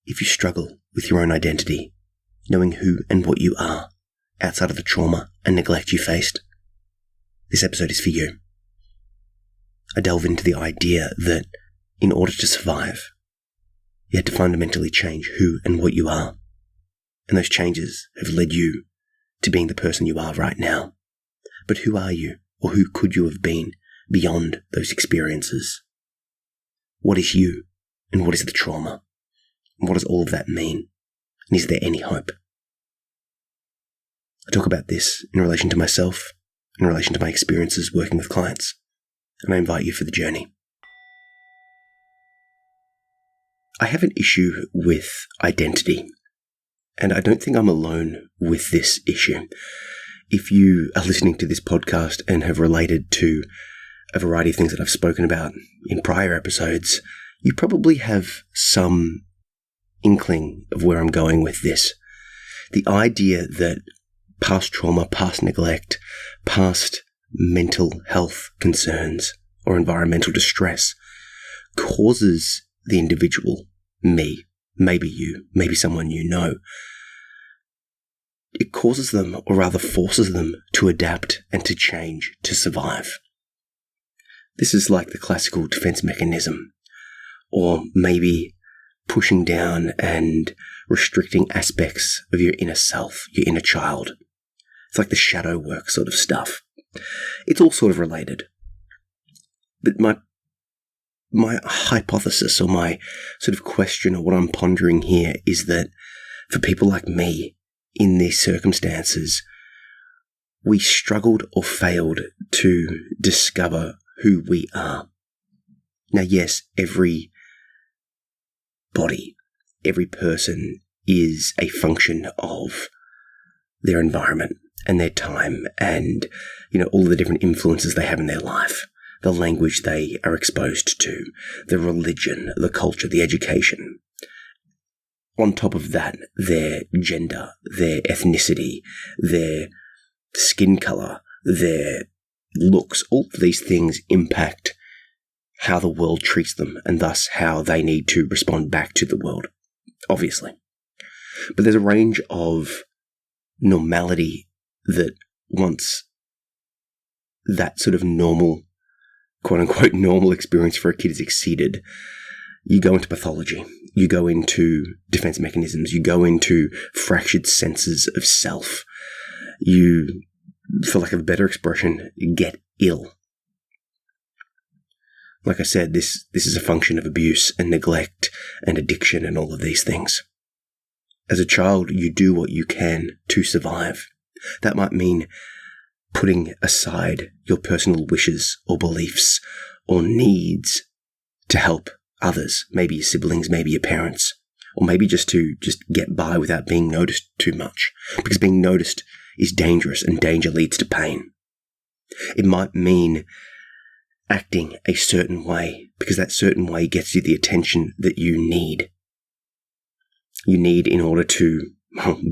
If you struggle with your own identity, knowing who and what you are outside of the trauma and neglect you faced, this episode is for you. I delve into the idea that in order to survive, you had to fundamentally change who and what you are. And those changes have led you to being the person you are right now. But who are you, or who could you have been beyond those experiences? What is you, and what is the trauma? And what does all of that mean? And is there any hope? I talk about this in relation to myself, in relation to my experiences working with clients, and I invite you for the journey. I have an issue with identity, and I don't think I'm alone with this issue. If you are listening to this podcast and have related to a variety of things that I've spoken about in prior episodes, you probably have some inkling of where I'm going with this. The idea that past trauma, past neglect, past mental health concerns or environmental distress causes the individual, me, maybe you, maybe someone you know, it causes them, or rather forces them, to adapt and to change to survive. This is like the classical defense mechanism, or maybe pushing down and restricting aspects of your inner self, your inner child. It's like the shadow work sort of stuff. It's all sort of related. But my hypothesis, or my sort of question, or what I'm pondering here, is that for people like me in these circumstances, we struggled or failed to discover who we are. Now, yes, every body, every person is a function of their environment and their time and, all of the different influences they have in their life, the language they are exposed to, the religion, the culture, the education. On top of that, their gender, their ethnicity, their skin color, their looks, all of these things impact how the world treats them and thus how they need to respond back to the world, obviously. But there's a range of normality that once that sort of normal, quote-unquote normal experience for a kid is exceeded, you go into pathology, you go into defense mechanisms, you go into fractured senses of self, you, for lack of a better expression, get ill. Like I said, this is a function of abuse and neglect and addiction and all of these things. As a child, you do what you can to survive. That might mean putting aside your personal wishes or beliefs or needs to help others, maybe your siblings, maybe your parents, or maybe just to get by without being noticed too much, because being noticed is dangerous and danger leads to pain. It might mean acting a certain way because that certain way gets you the attention that you need. You need in order to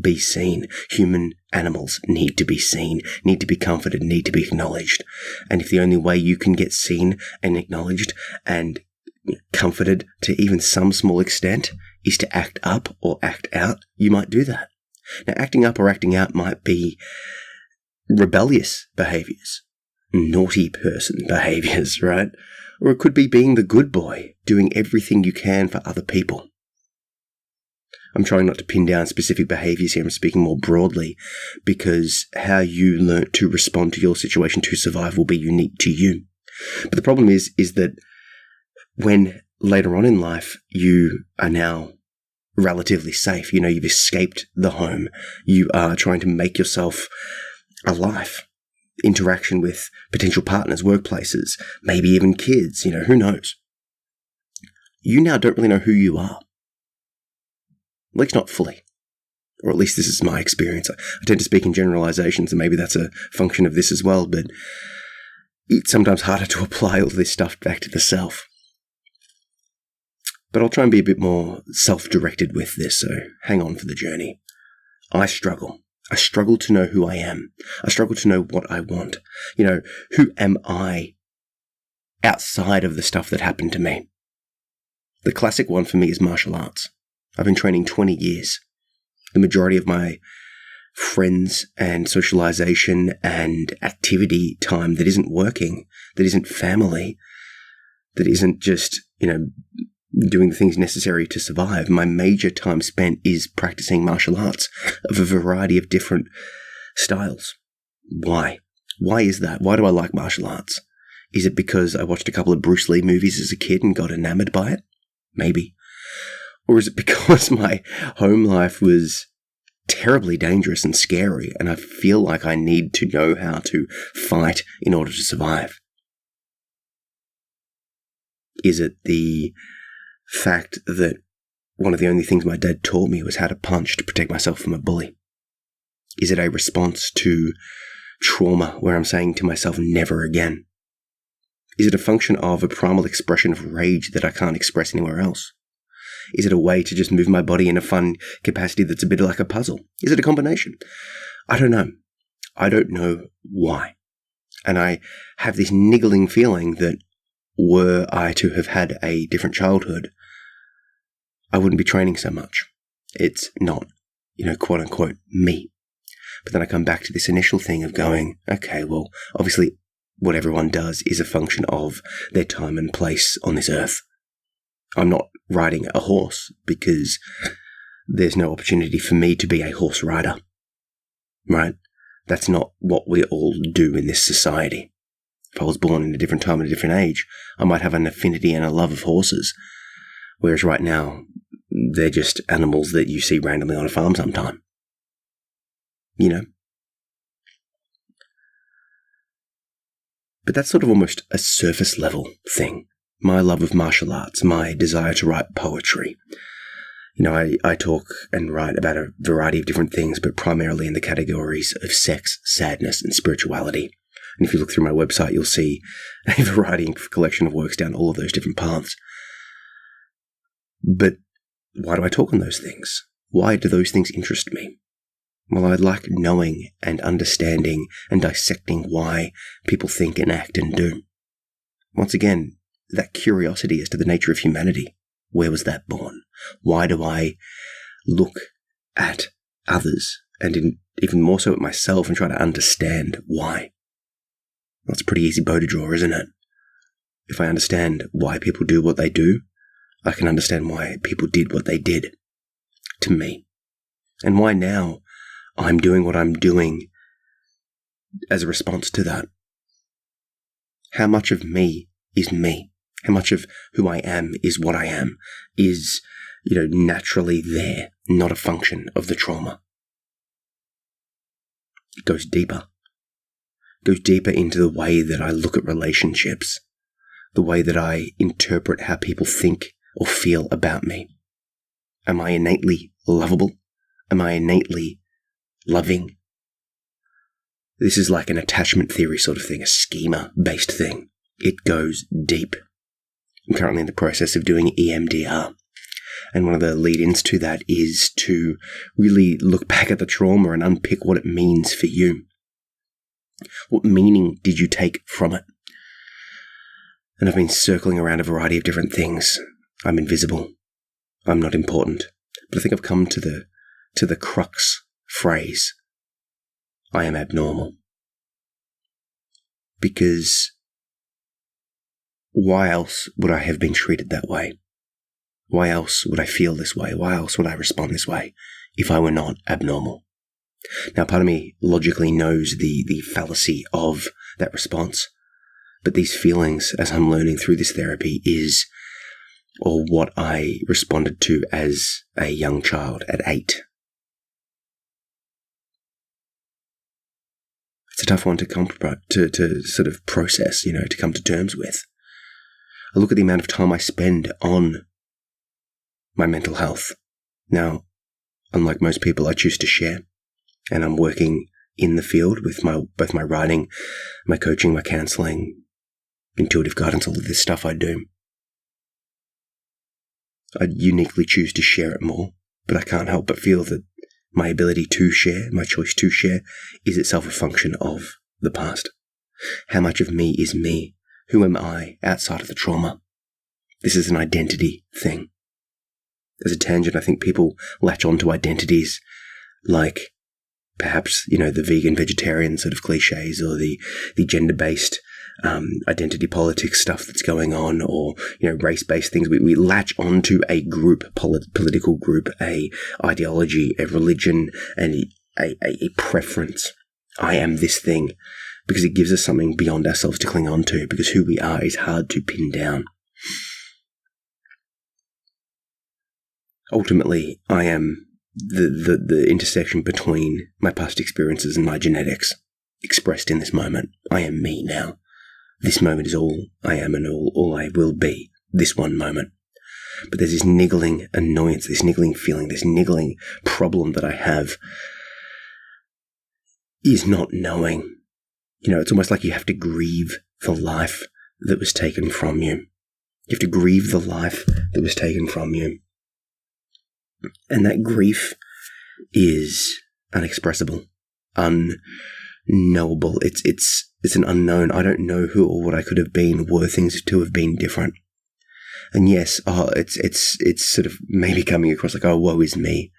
be seen. Human animals need to be seen, need to be comforted, need to be acknowledged. And if the only way you can get seen and acknowledged and comforted to even some small extent is to act up or act out, you might do that. Now, acting up or acting out might be rebellious behaviors, naughty person behaviors, right? Or it could be being the good boy, doing everything you can for other people. I'm trying not to pin down specific behaviors here. I'm speaking more broadly because how you learnt to respond to your situation to survive will be unique to you. But the problem is that when later on in life you are now relatively safe, you've escaped the home, you are trying to make yourself a life, interaction with potential partners, workplaces, maybe even kids, who knows? You now don't really know who you are. At least not fully. Or at least this is my experience. I tend to speak in generalizations, and maybe that's a function of this as well, but it's sometimes harder to apply all this stuff back to the self. But I'll try and be a bit more self-directed with this, so hang on for the journey. I struggle. I struggle to know who I am. I struggle to know what I want. Who am I outside of the stuff that happened to me? The classic one for me is martial arts. I've been training 20 years. The majority of my friends and socialization and activity time that isn't working, that isn't family, that isn't just, doing the things necessary to survive. My major time spent is practicing martial arts of a variety of different styles. Why? Why is that? Why do I like martial arts? Is it because I watched a couple of Bruce Lee movies as a kid and got enamored by it? Maybe. Or is it because my home life was terribly dangerous and scary and I feel like I need to know how to fight in order to survive? Is it the fact that one of the only things my dad taught me was how to punch to protect myself from a bully? Is it a response to trauma where I'm saying to myself, never again? Is it a function of a primal expression of rage that I can't express anywhere else? Is it a way to just move my body in a fun capacity that's a bit like a puzzle? Is it a combination? I don't know. I don't know why. And I have this niggling feeling that were I to have had a different childhood, I wouldn't be training so much. It's not, quote unquote, me. But then I come back to this initial thing of going, okay, well, obviously what everyone does is a function of their time and place on this earth. I'm not riding a horse because there's no opportunity for me to be a horse rider, right? That's not what we all do in this society. If I was born in a different time and a different age, I might have an affinity and a love of horses. Whereas right now, they're just animals that you see randomly on a farm sometime. But that's sort of almost a surface level thing. My love of martial arts, my desire to write poetry. I talk and write about a variety of different things, but primarily in the categories of sex, sadness, and spirituality. And if you look through my website, you'll see a variety and collection of works down all of those different paths. But why do I talk on those things? Why do those things interest me? Well, I like knowing and understanding and dissecting why people think and act and do. Once again, that curiosity as to the nature of humanity. Where was that born? Why do I look at others and even more so at myself and try to understand why? Well, it's a pretty easy bow to draw, isn't it? If I understand why people do what they do, I can understand why people did what they did to me. And why now I'm doing what I'm doing as a response to that. How much of me is me? How much of who I am is what I am, is, naturally there, not a function of the trauma. It goes deeper. It goes deeper into the way that I look at relationships, the way that I interpret how people think or feel about me. Am I innately lovable? Am I innately loving? This is like an attachment theory sort of thing, a schema-based thing. It goes deep. I'm currently in the process of doing EMDR. And one of the lead-ins to that is to really look back at the trauma and unpick what it means for you. What meaning did you take from it? And I've been circling around a variety of different things. I'm invisible. I'm not important. But I think I've come to the crux phrase. I am abnormal. Because why else would I have been treated that way? Why else would I feel this way? Why else would I respond this way if I were not abnormal? Now, part of me logically knows the fallacy of that response, but these feelings, as I'm learning through this therapy, is or what I responded to as a young child at 8. It's a tough one to sort of process, to come to terms with. I look at the amount of time I spend on my mental health. Now, unlike most people, I choose to share, and I'm working in the field with both my writing, my coaching, my counseling, intuitive guidance, all of this stuff I do. I uniquely choose to share it more, but I can't help but feel that my ability to share, my choice to share, is itself a function of the past. How much of me is me? Who am I outside of the trauma? This is an identity thing. As a tangent, I think people latch onto identities like perhaps, the vegan, vegetarian sort of cliches, or the gender-based identity politics stuff that's going on, or, race-based things. We latch onto a group, political group, a ideology, a religion, and a preference. I am this thing, because it gives us something beyond ourselves to cling on to, because who we are is hard to pin down. Ultimately, I am the intersection between my past experiences and my genetics, expressed in this moment. I am me now. This moment is all I am and all I will be, this one moment. But there's this niggling annoyance, this niggling feeling, this niggling problem that I have, is not knowing. It's almost like you have to grieve the life that was taken from you. You have to grieve the life that was taken from you. And that grief is unexpressible, unknowable. It's an unknown. I don't know who or what I could have been were things to have been different. And yes, it's sort of maybe coming across like, woe is me.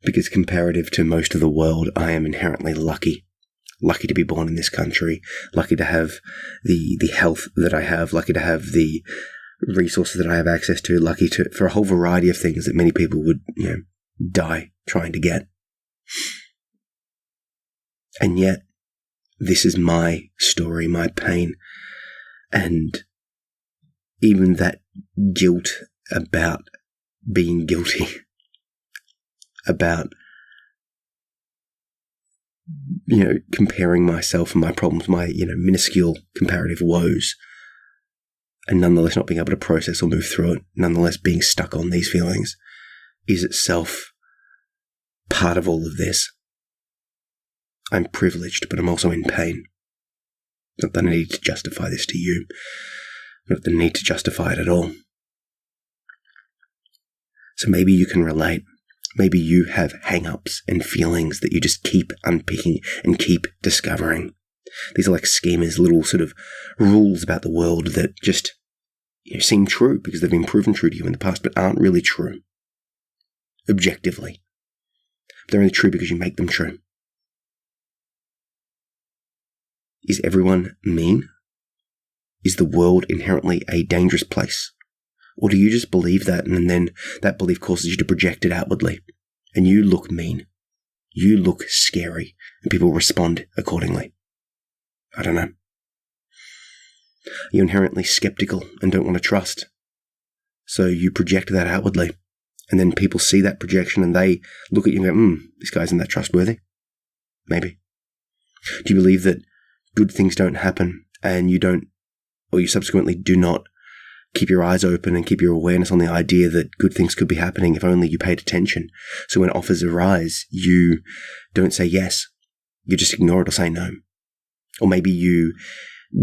Because comparative to most of the world, I am inherently lucky. Lucky to be born in this country. Lucky to have the health that I have. Lucky to have the resources that I have access to, lucky for a whole variety of things that many people would, die trying to get. And yet, this is my story, my pain, and even that guilt about being guilty, about, comparing myself and my problems, my, minuscule comparative woes, and nonetheless not being able to process or move through it, nonetheless being stuck on these feelings, is itself part of all of this. I'm privileged, but I'm also in pain. Not that I need to justify this to you. Not the need to justify it at all. So maybe you can relate. Maybe you have hang-ups and feelings that you just keep unpicking and keep discovering. These are like schemas, little sort of rules about the world that just seem true because they've been proven true to you in the past, but aren't really true. Objectively. They're only true because you make them true. Is everyone mean? Is the world inherently a dangerous place? Or do you just believe that, and then that belief causes you to project it outwardly? And you look mean. You look scary, and people respond accordingly. I don't know. You're inherently skeptical and don't want to trust. So you project that outwardly. And then people see that projection and they look at you and go, this guy isn't that trustworthy. Maybe. Do you believe that good things don't happen and you subsequently do not keep your eyes open and keep your awareness on the idea that good things could be happening if only you paid attention? So when offers arise, you don't say yes. You just ignore it or say no. Or maybe you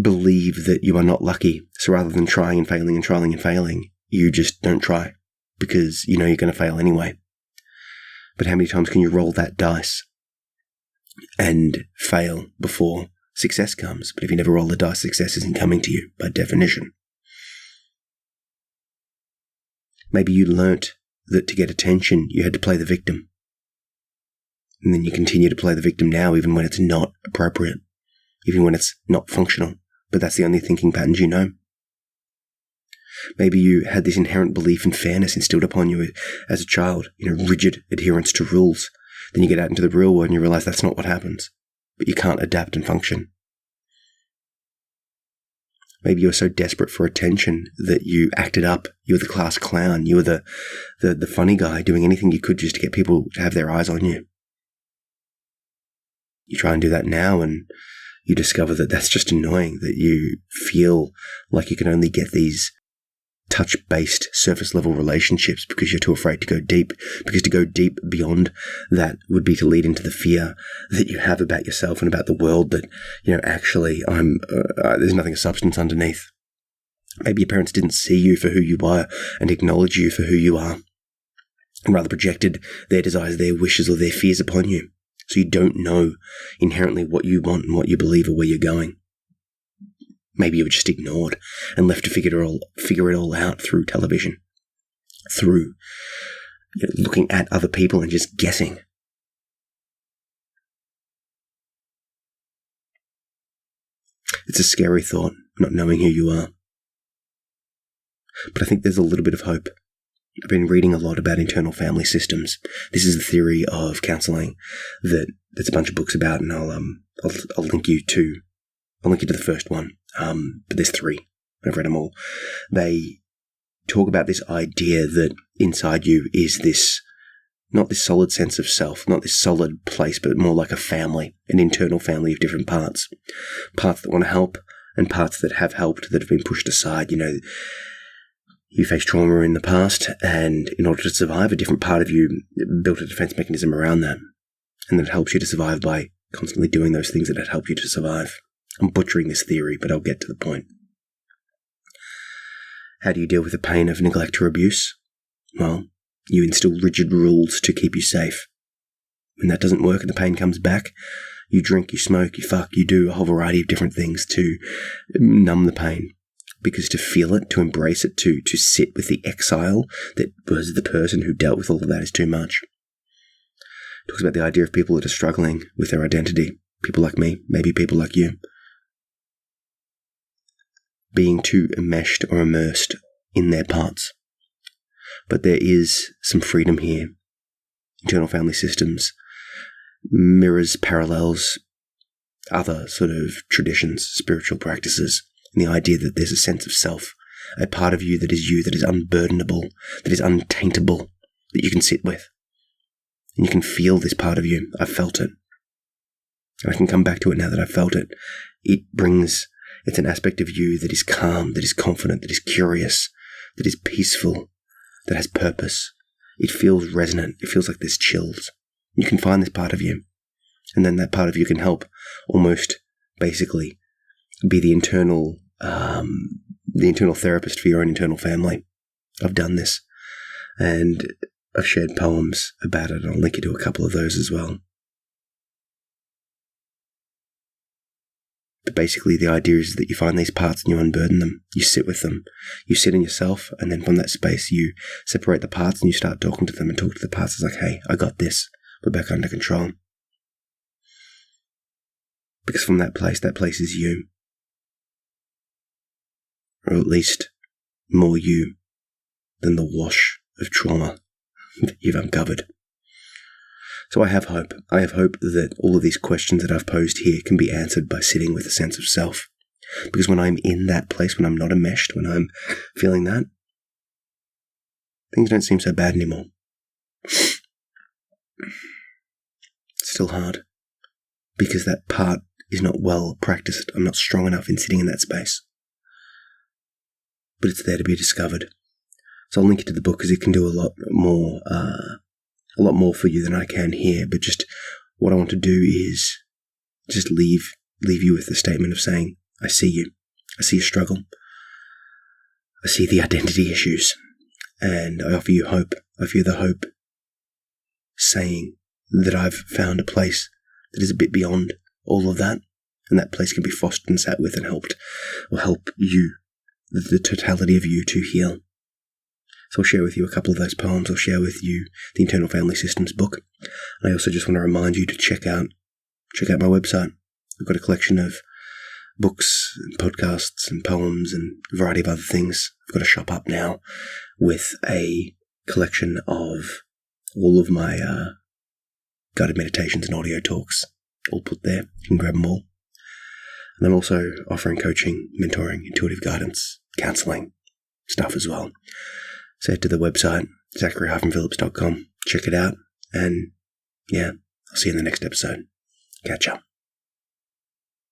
believe that you are not lucky. So rather than trying and failing and trying and failing, you just don't try because you know you're going to fail anyway. But how many times can you roll that dice and fail before success comes? But if you never roll the dice, success isn't coming to you by definition. Maybe you learnt that to get attention, you had to play the victim. And then you continue to play the victim now, even when it's not appropriate, even when it's not functional. But that's the only thinking patterns you know. Maybe you had this inherent belief in fairness instilled upon you as a child, rigid adherence to rules. Then you get out into the real world and you realize that's not what happens. But you can't adapt and function. Maybe you were so desperate for attention that you acted up. You were the class clown. You were the funny guy doing anything you could just to get people to have their eyes on you. You try and do that now and you discover that that's just annoying, that you feel like you can only get these touch-based, surface-level relationships because you're too afraid to go deep. Because to go deep beyond that would be to lead into the fear that you have about yourself and about the world that, actually there's nothing of substance underneath. Maybe your parents didn't see you for who you are and acknowledge you for who you are, and rather projected their desires, their wishes, or their fears upon you. So you don't know inherently what you want and what you believe or where you're going. Maybe you were just ignored and left to figure it all out through television, through looking at other people and just guessing. It's a scary thought, not knowing who you are. But I think there's a little bit of hope. I've been reading a lot about internal family systems. This is the theory of counselling that there's a bunch of books about, and I'll link you to the first one. But there's 3. I've read them all. They talk about this idea that inside you is this, not this solid sense of self, not this solid place, but more like a family, an internal family of different parts. Parts that want to help and parts that have helped that have been pushed aside. You faced trauma in the past, and in order to survive, a different part of you built a defense mechanism around that. And that helps you to survive by constantly doing those things that had helped you to survive. I'm butchering this theory, but I'll get to the point. How do you deal with the pain of neglect or abuse? Well, you instill rigid rules to keep you safe. When that doesn't work and the pain comes back, you drink, you smoke, you fuck, you do a whole variety of different things to numb the pain. Because to feel it, to embrace it, to sit with the exile that was the person who dealt with all of that is too much. It talks about the idea of people that are struggling with their identity. People like me, maybe people like you. Being too enmeshed or immersed in their parts. But there is some freedom here. Internal family systems mirrors, parallels other sort of traditions, spiritual practices. And the idea that there's a sense of self, a part of you that is unburdenable, that is untaintable, that you can sit with. And you can feel this part of you. I've felt it. And I can come back to it now that I've felt it. It's an aspect of you that is calm, that is confident, that is curious, that is peaceful, that has purpose. It feels resonant. It feels like there's chills. You can find this part of you. And then that part of you can help almost basically be the internal therapist for your own internal family. I've done this, and I've shared poems about it. I'll link you to a couple of those as well. But basically the idea is that you find these parts and you unburden them. You sit with them. You sit in yourself, and then from that space you separate the parts and you start talking to them and talk to the parts. It's like, hey, I got this. We're back under control. Because from that place is you. Or at least more you than the wash of trauma that you've uncovered. So I have hope. I have hope that all of these questions that I've posed here can be answered by sitting with a sense of self. Because when I'm in that place, when I'm not enmeshed, when I'm feeling that, things don't seem so bad anymore. It's still hard. Because that part is not well practiced. I'm not strong enough in sitting in that space. But it's there to be discovered. So I'll link you to the book because it can do a lot more for you than I can here. But just what I want to do is just leave you with the statement of saying, I see you. I see your struggle. I see the identity issues. And I offer you hope. I offer you the hope, saying that I've found a place that is a bit beyond all of that. And that place can be fostered and sat with and helped, or help you, the totality of you, to heal. So I'll share with you a couple of those poems. I'll share with you the Internal Family Systems book. And I also just want to remind you to check out my website. I've got a collection of books and podcasts and poems and a variety of other things. I've got a shop up now with a collection of all of my guided meditations and audio talks, all put there. You can grab them all. And I'm also offering coaching, mentoring, intuitive guidance, counselling stuff as well. So head to the website, zachary-phillips.com. Check it out. And yeah, I'll see you in the next episode. Catch up.